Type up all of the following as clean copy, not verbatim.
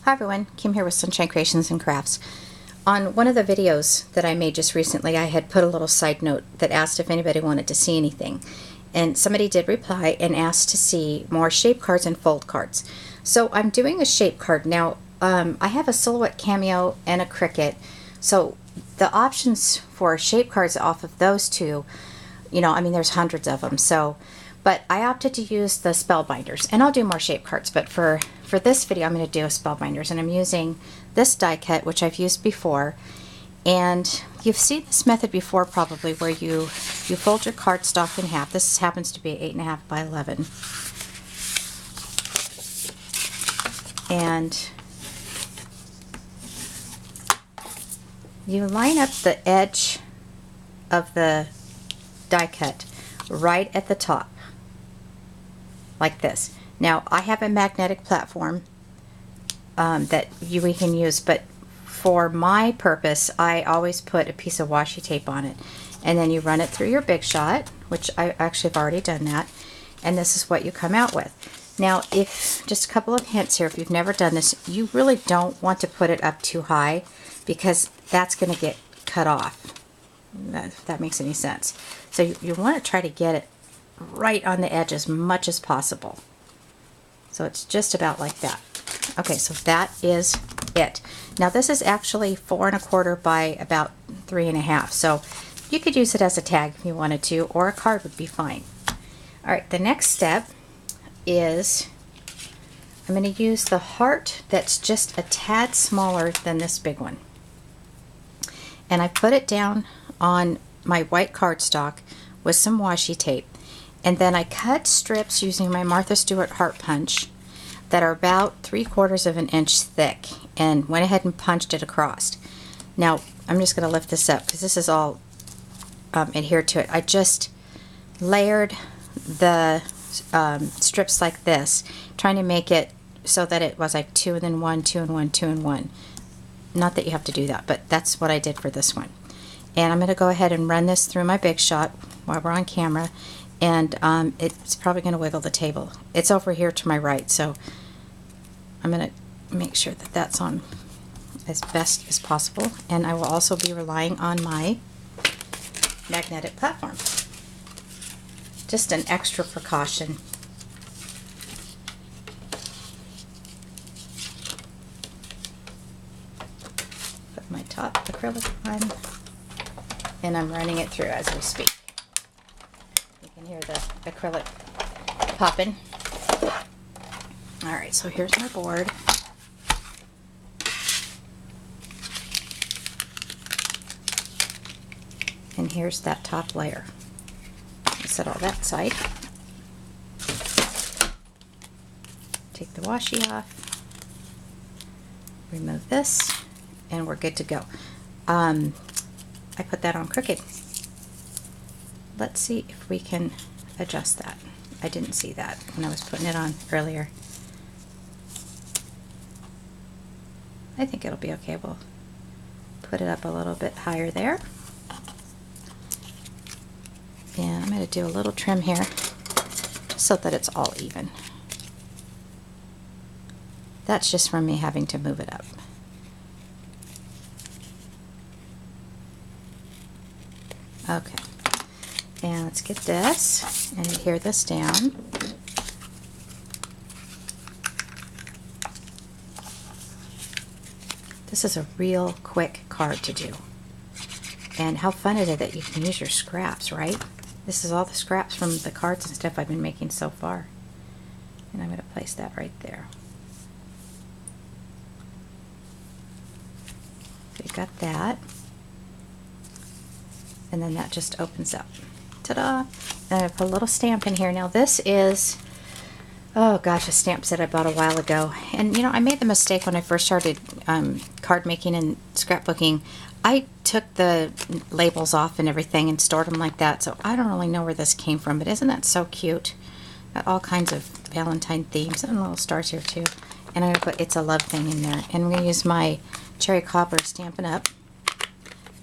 Hi everyone, Kim here with Sunshine Creations and Crafts. On one of the videos that I made just recently, I had put a little side note that asked if anybody wanted to see anything. And somebody did reply and asked to see more shape cards and fold cards. So I'm doing a shape card. Now, I have a silhouette cameo and a Cricut. So the options for shape cards off of those two, there's hundreds of them. But I opted to use the Spellbinders, and I'll do more shape cards, but for this video I'm going to do a Spellbinders, and I'm using this die cut, which I've used before, and you've seen this method before probably, where you fold your cardstock in half. This happens to be 8.5 by 11, and you line up the edge of the die cut right at the top, like this. Now I have a magnetic platform that we can use, but for my purpose I always put a piece of washi tape on it, and then you run it through your Big Shot, which I actually have already done that, and this is what you come out with. Now, if just a couple of hints here, if you've never done this, you really don't want to put it up too high, because that's going to get cut off, if that makes any sense. So you want to try to get it right on the edge as much as possible. So it's just about like that. Okay, so that is it. Now this is actually 4 1/4 by about 3 1/2. So you could use it as a tag if you wanted to, or a card would be fine. All right, the next step is I'm going to use the heart that's just a tad smaller than this big one. And I put it down on my white cardstock with some washi tape. And then I cut strips using my Martha Stewart heart punch that are about 3/4 of an inch thick, and went ahead and punched it across. Now I'm just going to lift this up because this is all adhered to it. I just layered the strips like this, trying to make it so that it was like 2 and then 1, 2 and 1, 2 and 1. Not that you have to do that, but that's what I did for this one. And I'm going to go ahead and run this through my Big Shot while we're on camera, and it's probably going to wiggle the table. It's over here to my right, so I'm going to make sure that that's on as best as possible. And I will also be relying on my magnetic platform. Just an extra precaution. Put my top acrylic on, and I'm running it through as we speak. You can hear the acrylic popping. Alright, so here's my board. And here's that top layer. Set all that aside. Take the washi off. Remove this, and we're good to go. I put that on crooked. Let's see if we can adjust that. I didn't see that when I was putting it on earlier. I think it'll be okay. We'll put it up a little bit higher there. And I'm going to do a little trim here so that it's all even. That's just from me having to move it up. Okay, and let's get this and adhere this down. This is a real quick card to do. And how fun is it that you can use your scraps, right? This is all the scraps from the cards and stuff I've been making so far. And I'm going to place that right there. So you've got that. And then that just opens up. Ta-da! And I put a little stamp in here. Now this is, oh gosh, a stamp set I bought a while ago. And I made the mistake when I first started card making and scrapbooking. I took the labels off and everything and stored them like that, so I don't really know where this came from, but isn't that so cute? Got all kinds of Valentine themes and little stars here too. And I'm going to put It's a Love thing in there. And I'm going to use my cherry cobbler Stampin' Up.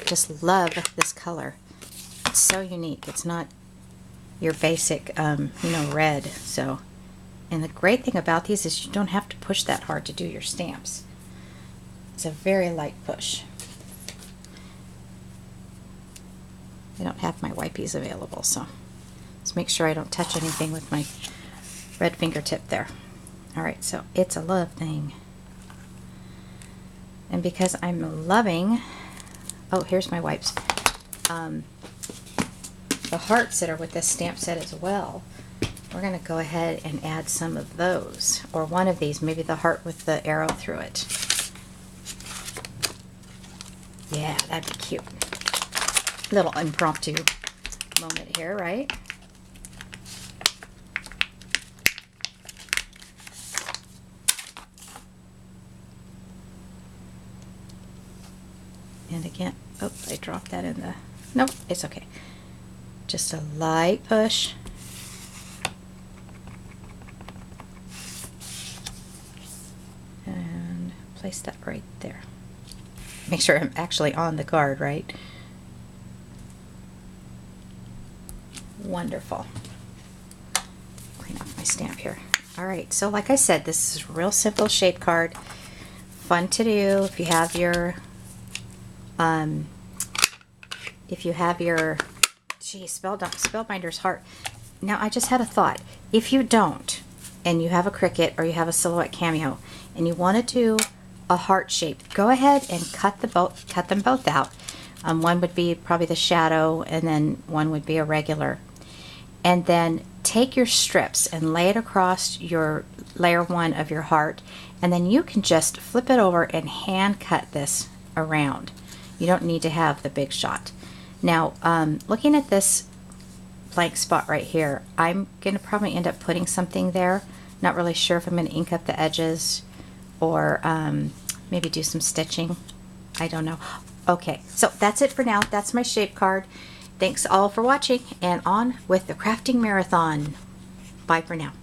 Just love this color. It's so unique. It's not your basic, red. So, and the great thing about these is you don't have to push that hard to do your stamps. It's a very light push. I don't have my wipies available, so let's make sure I don't touch anything with my red fingertip there. Alright, so it's a love thing. And because I'm loving, oh, here's my wipes. The hearts that are with this stamp set as well, we're going to go ahead and add some of those, or one of these, maybe the heart with the arrow through it. Yeah, that'd be cute. Little impromptu moment here, right? And again, oh, I dropped that in the, nope, it's okay. Just a light push. And place that right there. Make sure I'm actually on the card, right? Wonderful. Clean off my stamp here. Alright, so like I said, this is a real simple shape card. Fun to do if you have your Spellbinder's heart. Now I just had a thought. If you don't, and you have a Cricut or you have a Silhouette Cameo, and you want to do a heart shape, go ahead and cut them both out. One would be probably the shadow, and then one would be a regular. And then take your strips and lay it across your layer 1 of your heart, and then you can just flip it over and hand cut this around. You don't need to have the big shot. Now, looking at this blank spot right here, I'm going to probably end up putting something there. Not really sure if I'm going to ink up the edges or maybe do some stitching. I don't know. Okay, so that's it for now. That's my shape card. Thanks all for watching, and on with the crafting marathon. Bye for now.